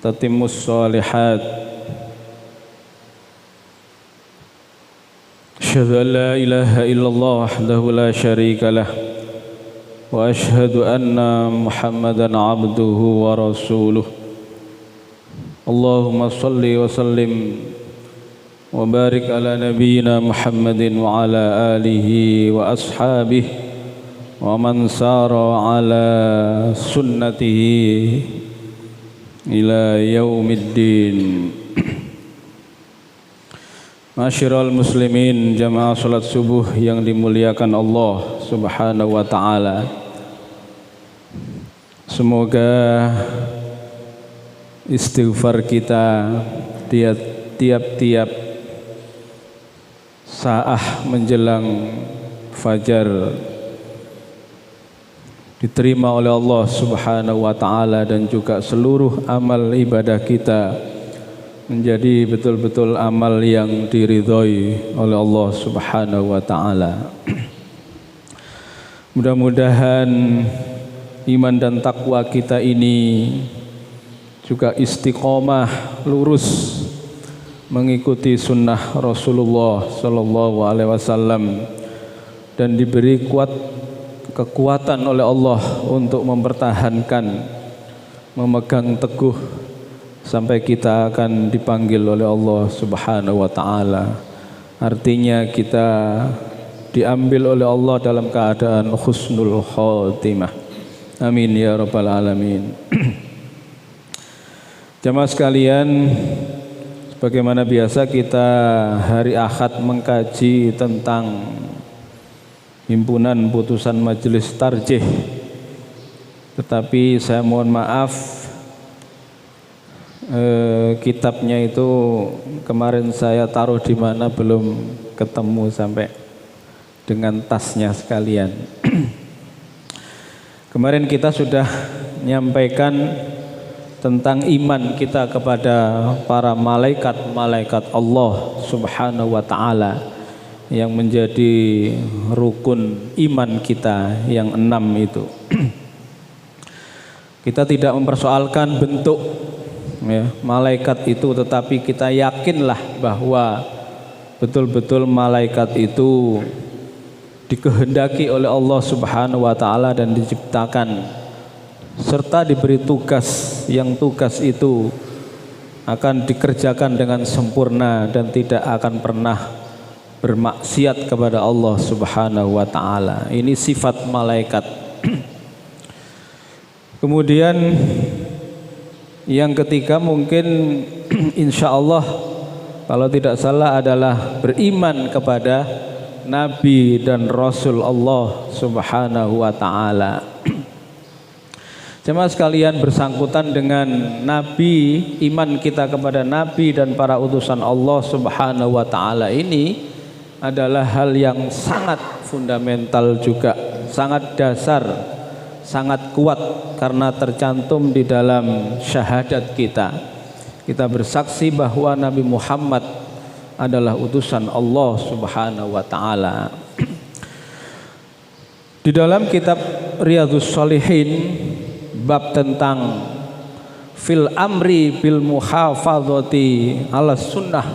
tatimmus shalihat. Asyhadu an la ilaha illallah wahdahu la syarika lah wa asyhadu anna Muhammadan abduhu wa rasuluh. Allahumma salli wa sallim wa barik ala nabiyyina Muhammadin wa ala alihi wa ashabihi wa man sara ala sunnatihi ila yaumiddin. Masyiral muslimin, jamaah salat subuh yang dimuliakan Allah Subhanahu wa taala. Semoga istighfar kita tiap-tiap saah menjelang fajar diterima oleh Allah Subhanahu wa taala, dan juga seluruh amal ibadah kita menjadi betul-betul amal yang diridhoi oleh Allah Subhanahu wa taala. Mudah-mudahan iman dan takwa kita ini juga istiqomah lurus mengikuti sunnah Rasulullah sallallahu alaihi wasallam, dan diberi kekuatan oleh Allah untuk mempertahankan, memegang teguh sampai kita akan dipanggil oleh Allah Subhanahu wa taala. Artinya kita diambil oleh Allah dalam keadaan husnul khotimah. Amin ya rabbal alamin. Jamaah sekalian, sebagaimana biasa kita hari Ahad mengkaji tentang himpunan putusan majelis tarjih. Tetapi saya mohon maaf, kitabnya itu kemarin saya taruh di mana belum ketemu sampai dengan tasnya sekalian. Kemarin kita sudah menyampaikan tentang iman kita kepada para malaikat Allah Subhanahu wa taala yang menjadi rukun iman kita yang 6 itu. Kita tidak mempersoalkan bentuk malaikat itu, tetapi kita yakinlah bahwa betul-betul malaikat itu dikehendaki oleh Allah Subhanahu wa taala dan diciptakan serta diberi tugas, yang tugas itu akan dikerjakan dengan sempurna dan tidak akan pernah bermaksiat kepada Allah Subhanahu wa taala. Ini sifat malaikat. Kemudian yang ketiga mungkin insya Allah kalau tidak salah adalah beriman kepada Nabi dan Rasul Allah Subhanahu wa taala. Jemaah sekalian, bersangkutan dengan Nabi, iman kita kepada Nabi dan para utusan Allah Subhanahu wa taala ini adalah hal yang sangat fundamental juga, sangat dasar, sangat kuat, karena tercantum di dalam syahadat kita. Kita bersaksi bahwa Nabi Muhammad adalah utusan Allah Subhanahu wa taala. Di dalam kitab Riyadhus Shalihin bab tentang fil amri bil muhafadzati ala sunnah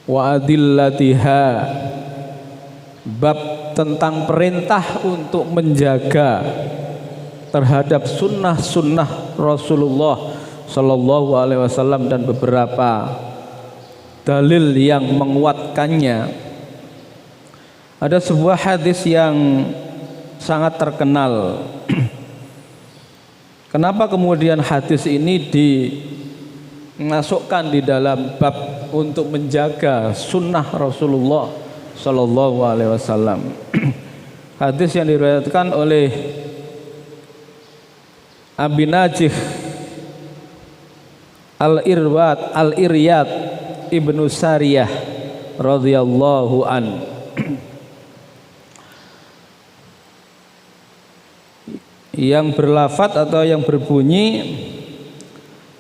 wa adillatiha, bab tentang perintah untuk menjaga terhadap sunnah-sunnah Rasulullah Sallallahu Alaihi Wasallam dan beberapa dalil yang menguatkannya. Ada sebuah hadis yang sangat terkenal. Kenapa kemudian hadis ini dimasukkan di dalam bab untuk menjaga sunnah Rasulullah Sallallahu Alaihi Wasallam? Hadis yang diriwayatkan oleh Abi Najih Al-Iryad Ibnu Sariyah radhiyallahu an. Yang berlafaz atau yang berbunyi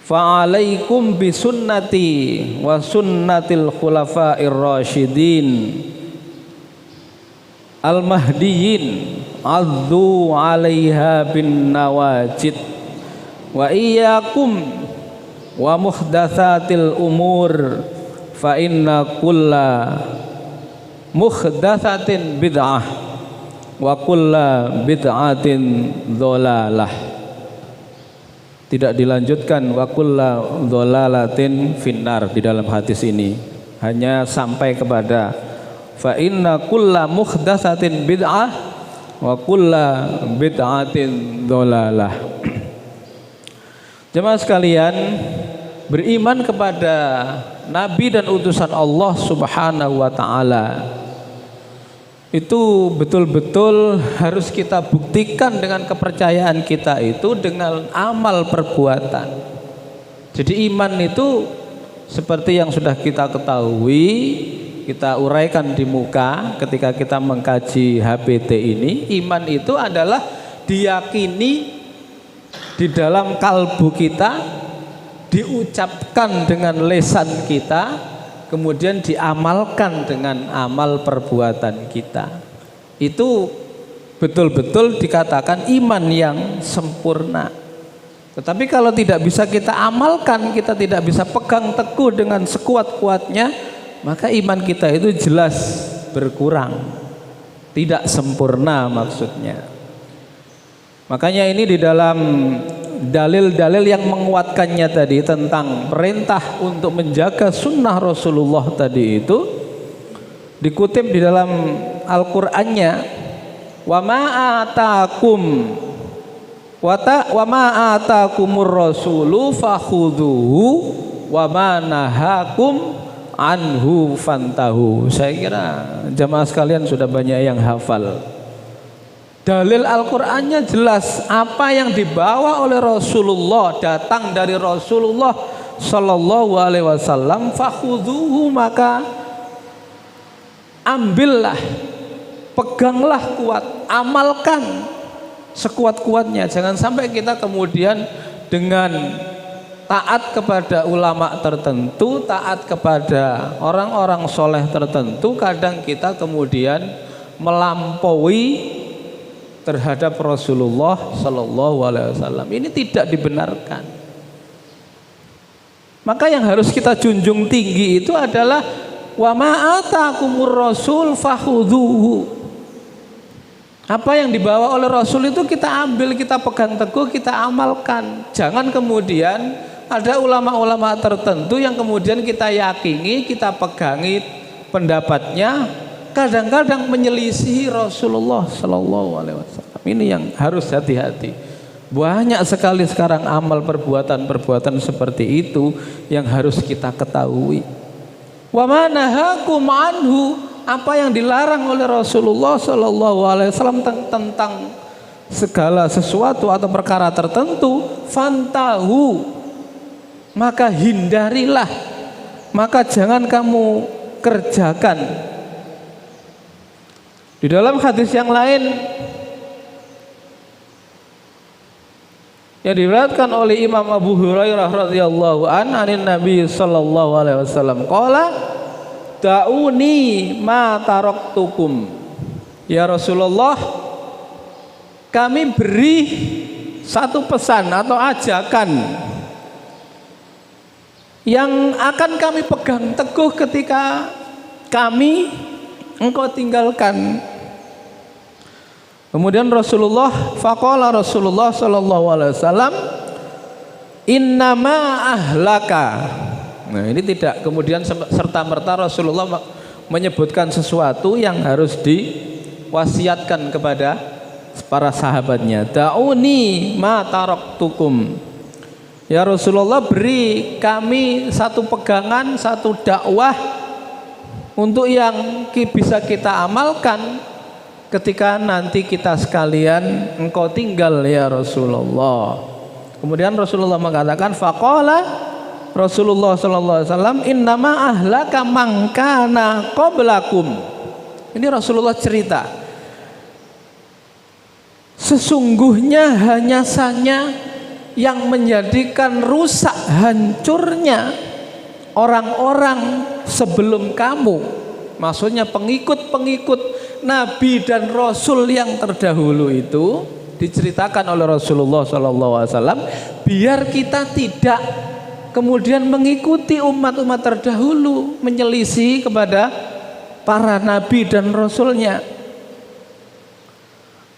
fa'alaikum bisunnati wa sunnatil khulafa'ir rasyidin al-mahdiyyin addu 'alaiha bin nawajid wa iyyakum wa muhdatsatil umur fa inna kulla muhdatsatin bid'ah wa kulla bid'atin dhalalah. Tidak dilanjutkan wa kulla dhalalatin finnar di dalam hadis ini, hanya sampai kepada fa inna kulla muhdatsatin bid'ah wa kulla bid'atin dhalalah. Jemaah sekalian, beriman kepada nabi dan utusan Allah Subhanahu wa taala itu betul-betul harus kita buktikan dengan kepercayaan kita itu dengan amal perbuatan. Jadi iman itu seperti yang sudah kita ketahui, kita uraikan di muka ketika kita mengkaji HPT ini, iman itu adalah diyakini di dalam kalbu kita, diucapkan dengan lisan kita, kemudian diamalkan dengan amal perbuatan kita. Itu betul-betul dikatakan iman yang sempurna. Tetapi kalau tidak bisa kita amalkan, kita tidak bisa pegang teguh dengan sekuat-kuatnya, maka iman kita itu jelas berkurang, tidak sempurna maksudnya. Makanya ini di dalam dalil-dalil yang menguatkannya tadi tentang perintah untuk menjaga sunnah Rasulullah tadi itu dikutip di dalam Al-Qur'annya, wa ma atakumur rasulu fakhudhuhu wa ma nahakum anhu fantahu. Saya kira jamaah sekalian sudah banyak yang hafal. Dalil Al-Qur'annya jelas, apa yang dibawa oleh Rasulullah, datang dari Rasulullah sallallahu alaihi wasallam, fakhudhuhu, maka ambillah, peganglah kuat, amalkan sekuat-kuatnya. Jangan sampai kita kemudian dengan taat kepada ulama tertentu, taat kepada orang-orang soleh tertentu, kadang kita kemudian melampaui terhadap Rasulullah Sallallahu Alaihi Wasallam. Ini tidak dibenarkan. Maka yang harus kita junjung tinggi itu adalah wa ma atakumur rasul fakhudhuhu. Apa yang dibawa oleh Rasul itu kita ambil, kita pegang teguh, kita amalkan. Jangan kemudian ada ulama-ulama tertentu yang kemudian kita yakini, kita pegangi pendapatnya, kadang-kadang menyelisihi Rasulullah Sallallahu Alaihi Wasallam. Ini yang harus hati-hati. Banyak sekali sekarang amal perbuatan-perbuatan seperti itu yang harus kita ketahui. Wa ma nahakum anhu, apa yang dilarang oleh Rasulullah Sallallahu Alaihi Wasallam tentang segala sesuatu atau perkara tertentu, fantahu, maka hindarilah, maka jangan kamu kerjakan. Di dalam hadis yang lain yang diriwayatkan oleh Imam Abu Hurairah radhiyallahu anin Nabi sallallahu alaihi wasallam, qala da'uni ma taraktukum. Ya Rasulullah, kami beri satu pesan atau ajakan yang akan kami pegang teguh ketika engkau tinggalkan. Kemudian faqala Rasulullah sallallahu alaihi wasallam, innama ahlaka. Nah, ini tidak kemudian serta-merta Rasulullah menyebutkan sesuatu yang harus diwasiatkan kepada para sahabatnya. Da'uni ma taraktukum. Ya Rasulullah, beri kami satu pegangan, satu dakwah untuk yang bisa kita amalkan ketika nanti kita sekalian engkau tinggal ya Rasulullah. Kemudian Rasulullah mengatakan, faqala Rasulullah sallallahu alaihi wasallam, innama ahlaka man kana qablakum. Ini Rasulullah cerita, sesungguhnya hanya saja yang menjadikan rusak hancurnya orang-orang sebelum kamu, maksudnya pengikut-pengikut Nabi dan Rasul yang terdahulu itu diceritakan oleh Rasulullah SAW, biar kita tidak kemudian mengikuti umat-umat terdahulu, menyelisih kepada para nabi dan rasulnya.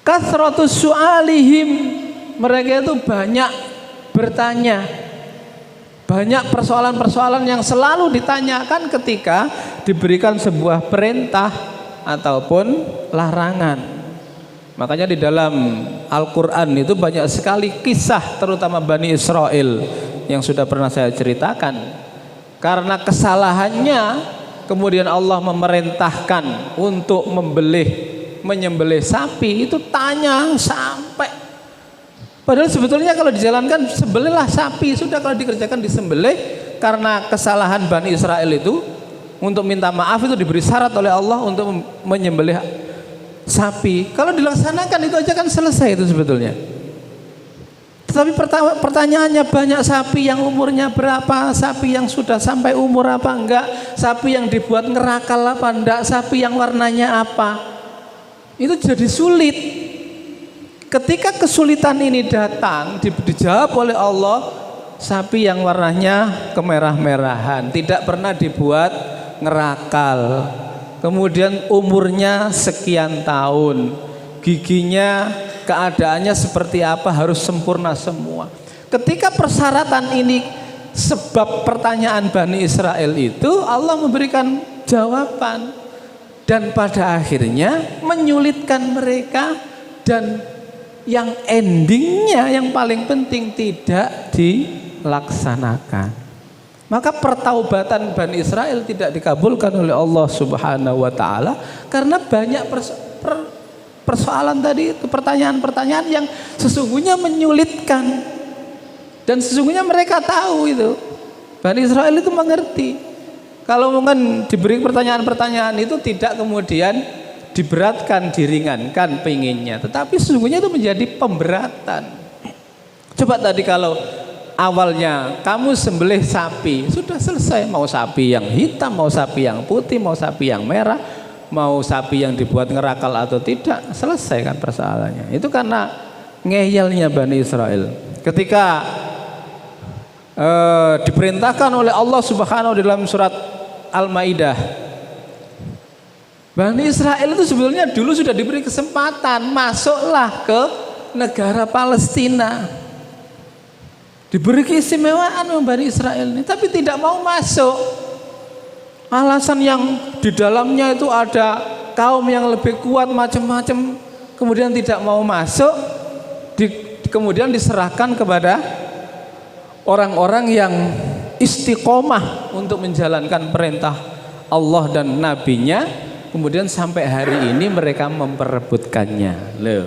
Kasratus su'alihim, mereka itu banyak bertanya, banyak persoalan-persoalan yang selalu ditanyakan ketika diberikan sebuah perintah ataupun larangan. Makanya di dalam Al-Quran itu banyak sekali kisah, terutama Bani Israel yang sudah pernah saya ceritakan. Karena kesalahannya kemudian Allah memerintahkan untuk menyembelih sapi. Itu tanya sampai, padahal sebetulnya kalau dijalankan sembelihlah sapi, sudah, kalau dikerjakan disembelih. Karena kesalahan Bani Israel itu, untuk minta maaf itu diberi syarat oleh Allah untuk menyembelih sapi. Kalau dilaksanakan itu aja kan selesai itu sebetulnya. Tetapi pertanyaannya banyak, sapi yang umurnya berapa, sapi yang sudah sampai umur apa enggak, sapi yang dibuat ngerakal apa enggak, sapi yang warnanya apa. Itu jadi sulit. Ketika kesulitan ini datang, dijawab oleh Allah, sapi yang warnanya kemerah-merahan, tidak pernah dibuat ngerakal, kemudian umurnya sekian tahun, giginya keadaannya seperti apa, harus sempurna semua. Ketika persyaratan ini sebab pertanyaan Bani Israel itu, Allah memberikan jawaban dan pada akhirnya menyulitkan mereka, dan yang endingnya yang paling penting tidak dilaksanakan. Maka pertaubatan Bani Israel tidak dikabulkan oleh Allah Subhanahu wa Ta'ala karena banyak persoalan tadi itu, pertanyaan-pertanyaan yang sesungguhnya menyulitkan, dan sesungguhnya mereka tahu itu. Bani Israel itu mengerti kalau mungkin diberi pertanyaan-pertanyaan itu tidak kemudian diberatkan, diringankan pengennya, tetapi sesungguhnya itu menjadi pemberatan. Coba tadi kalau awalnya kamu sembelih sapi, sudah selesai. Mau sapi yang hitam, mau sapi yang putih, mau sapi yang merah, mau sapi yang dibuat ngerakal atau tidak, selesai kan persoalannya. Itu karena ngeyelnya Bani Israel. Ketika diperintahkan oleh Allah Subhanahu dalam surat Al-Maidah, Bani Israel itu sebetulnya dulu sudah diberi kesempatan masuklah ke negara Palestina. Diberi keistimewaan Bani Israel ini, tapi tidak mau masuk. Alasan yang di dalamnya itu ada kaum yang lebih kuat, macam-macam, kemudian tidak mau masuk, kemudian diserahkan kepada orang-orang yang istiqomah untuk menjalankan perintah Allah dan nabinya. Kemudian sampai hari ini mereka memperebutkannya. Loh.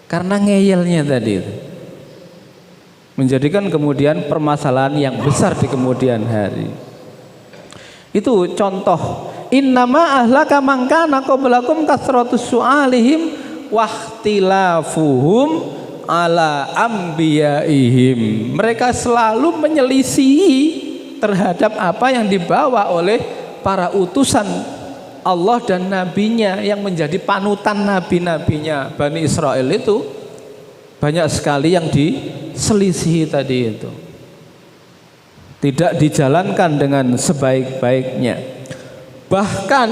Karena ngeyelnya tadi itu, menjadikan kemudian permasalahan yang besar di kemudian hari. Itu contoh. Innama ahlaka man kana qablakum kasratus su'alihim wahtilafuhum ala anbiyaihim. Mereka selalu menyelisihi terhadap apa yang dibawa oleh para utusan Allah dan nabinya, yang menjadi panutan nabi-nabinya. Bani Israel itu banyak sekali yang diselisihi tadi itu, tidak dijalankan dengan sebaik-baiknya. Bahkan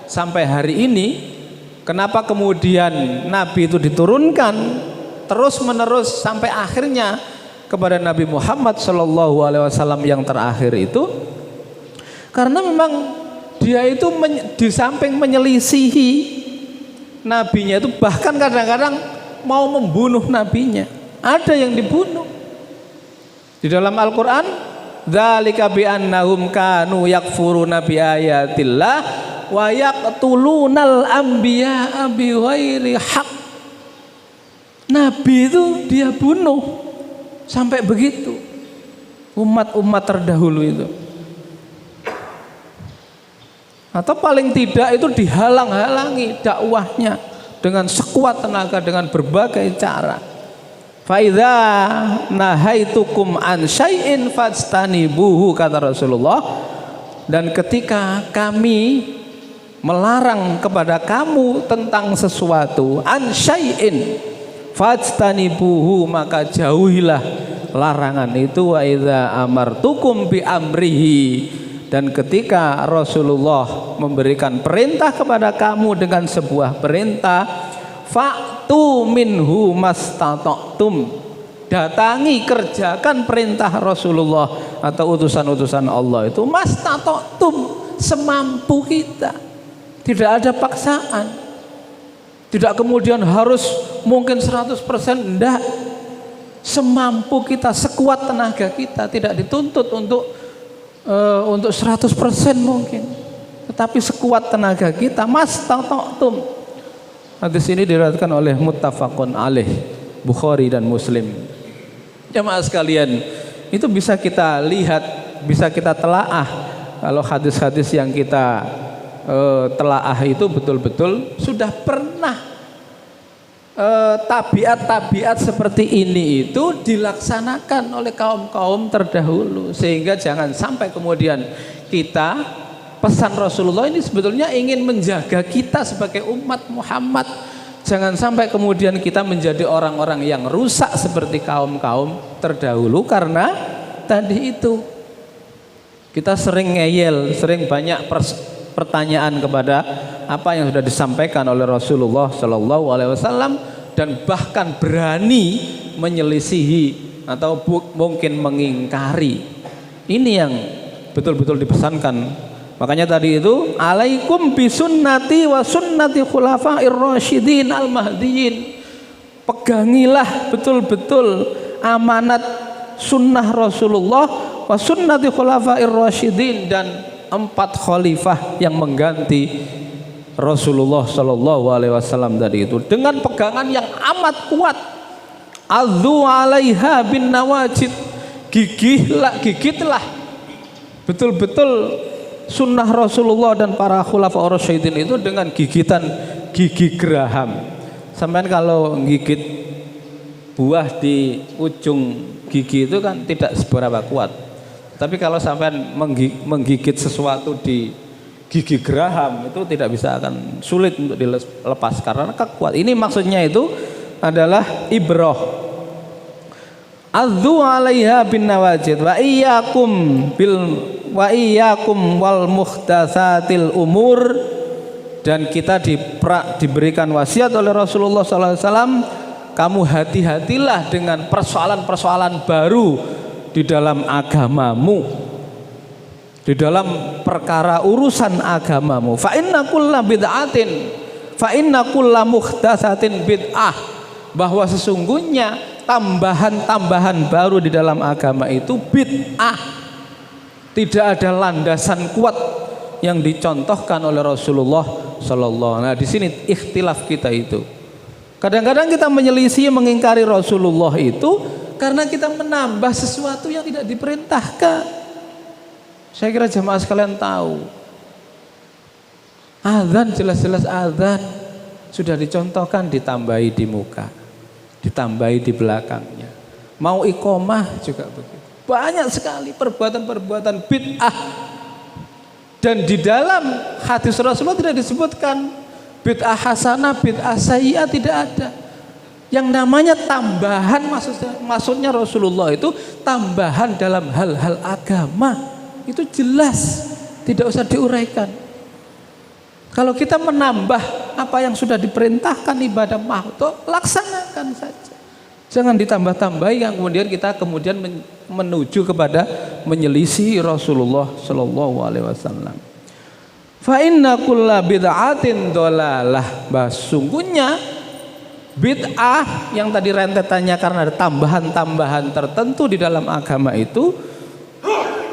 sampai hari ini, kenapa kemudian nabi itu diturunkan terus menerus sampai akhirnya kepada Nabi Muhammad SAW yang terakhir itu, karena memang dia itu di samping menyelisihi nabinya itu, bahkan kadang-kadang mau membunuh nabinya. Ada yang dibunuh. Di dalam Al-Quran, dzalika bi annahum kanu yakfuruna bi ayatillah wa yaqtulunal anbiya'a bi ghairi haq. Nabi itu dia bunuh sampai begitu. Umat-umat terdahulu itu. Atau paling tidak itu dihalang-halangi dakwahnya dengan sekuat tenaga, dengan berbagai cara. Fa idza nahaitukum an syai'in fastanibuhu, kata Rasulullah. Dan ketika kami melarang kepada kamu tentang sesuatu, an syai'in fastanibuhu, maka jauhilah, larangan itu wa idza amartukum bi amrihi, dan ketika Rasulullah memberikan perintah kepada kamu dengan sebuah perintah, fa'tu minhu mastata'tum, datangi, kerjakan perintah Rasulullah atau utusan-utusan Allah itu mastata'tum, semampu kita, tidak ada paksaan, tidak kemudian harus mungkin 100%, enggak, semampu kita, sekuat tenaga kita, tidak dituntut untuk 100% mungkin, tetapi sekuat tenaga kita, mastata'tum. Hadis ini diriwayatkan oleh muttafaqun alaih, Bukhari dan Muslim. Jamaah sekalian, itu bisa kita lihat, bisa kita telaah kalau hadis-hadis yang kita telaah itu betul-betul sudah pernah tabiat-tabiat seperti ini itu dilaksanakan oleh kaum-kaum terdahulu, sehingga jangan sampai kemudian kita, pesan Rasulullah ini sebetulnya ingin menjaga kita sebagai umat Muhammad, jangan sampai kemudian kita menjadi orang-orang yang rusak seperti kaum-kaum terdahulu, karena tadi itu kita sering ngeyel, sering banyak pertanyaan kepada apa yang sudah disampaikan oleh Rasulullah Shallallahu Alaihi Wasallam, dan bahkan berani menyelisihi atau mungkin mengingkari. Ini yang betul-betul dipesankan. Makanya tadi itu, alaikum bisunnati wa sunnati khulafair rasyidin al mahdiyin, pegangilah betul-betul amanat sunnah Rasulullah wa sunnati khulafair rasyidin, dan 4 khalifah yang mengganti Rasulullah Shallallahu Alaihi Wasallam tadi itu, dengan pegangan yang amat kuat. Adzu 'alaiha bin nawajid, gigitlah betul-betul sunnah Rasulullah dan para khulafaur rasyidin itu dengan gigitan gigi geraham. Sampai kalau gigit buah di ujung gigi itu kan tidak seberapa kuat, tapi kalau sampai menggigit sesuatu di gigi geraham itu tidak bisa, akan sulit untuk dilepas karena kuat. Ini maksudnya itu adalah ibrah. Adzu 'alaiha bin nawajid wa iyyakum wal muhdatsatil umur, dan kita diberikan wasiat oleh Rasulullah SAW, kamu hati-hatilah dengan persoalan-persoalan baru di dalam agamamu, di dalam perkara urusan agamamu. Fa inna kulla muhdatsatin bid'ah, bahwa sesungguhnya tambahan-tambahan baru di dalam agama itu bid'ah, tidak ada landasan kuat yang dicontohkan oleh Rasulullah Sallallahu. Nah, di sini ikhtilaf kita itu. Kadang-kadang kita menyelisih, mengingkari Rasulullah itu karena kita menambah sesuatu yang tidak diperintahkan. Saya kira jemaah sekalian tahu, azan, jelas-jelas azan sudah dicontohkan, ditambahi di muka, ditambahi di belakangnya. Mau iqomah juga begitu. Banyak sekali perbuatan-perbuatan bid'ah, dan di dalam hadis Rasulullah tidak disebutkan bid'ah hasanah, bid'ah sayyi'ah, tidak ada. Yang namanya tambahan, maksudnya Rasulullah itu tambahan dalam hal-hal agama, itu jelas, tidak usah diuraikan. Kalau kita menambah apa yang sudah diperintahkan ibadah makhluk, laksanakan saja. Jangan ditambah-tambahi yang kemudian kita menuju kepada menyelisih Rasulullah Shallallahu Alaihi Wasallam. Fa inna kulla bid'atin dolalah, sungguhnya bid'ah yang tadi rentetannya karena ada tambahan-tambahan tertentu di dalam agama itu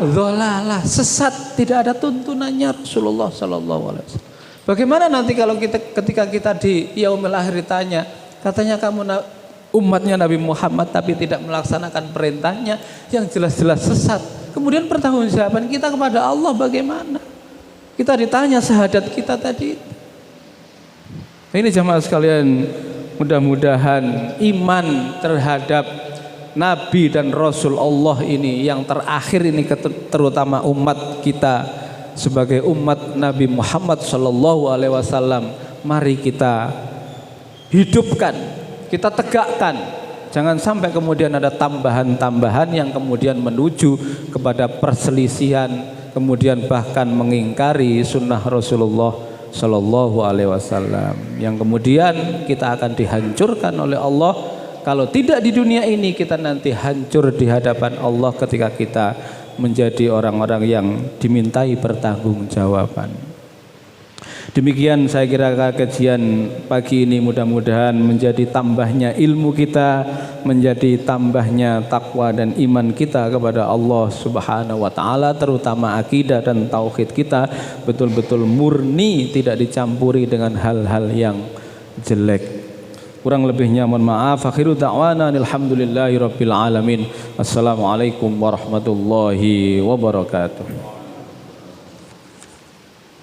dolalah, sesat, tidak ada tuntunannya Rasulullah Shallallahu Alaihi Wasallam. Bagaimana nanti kalau ketika kita di yaumil akhir ditanya, katanya kamu umatnya Nabi Muhammad tapi tidak melaksanakan perintahnya yang jelas-jelas sesat. Kemudian pertanggungjawaban kita kepada Allah bagaimana? Kita ditanya syahadat kita tadi. Ini jamaah sekalian, mudah-mudahan iman terhadap Nabi dan Rasul Allah ini yang terakhir ini, terutama umat kita sebagai umat Nabi Muhammad Sallallahu Alaihi Wasallam, mari kita hidupkan, kita tegakkan. Jangan sampai kemudian ada tambahan-tambahan yang kemudian menuju kepada perselisihan, kemudian bahkan mengingkari sunnah Rasulullah Shallallahu Alaihi Wasallam, yang kemudian kita akan dihancurkan oleh Allah. Kalau tidak di dunia ini, kita nanti hancur di hadapan Allah ketika kita menjadi orang-orang yang dimintai pertanggungjawaban. Demikian saya kira kajian pagi ini, mudah-mudahan menjadi tambahnya ilmu kita, menjadi tambahnya takwa dan iman kita kepada Allah Subhanahu wa taala, terutama akidah dan tauhid kita betul-betul murni, tidak dicampuri dengan hal-hal yang jelek. Kurang lebihnya mohon maaf. Akhiru da'wana alhamdulillahirabbil alamin. Assalamualaikum warahmatullahi wabarakatuh.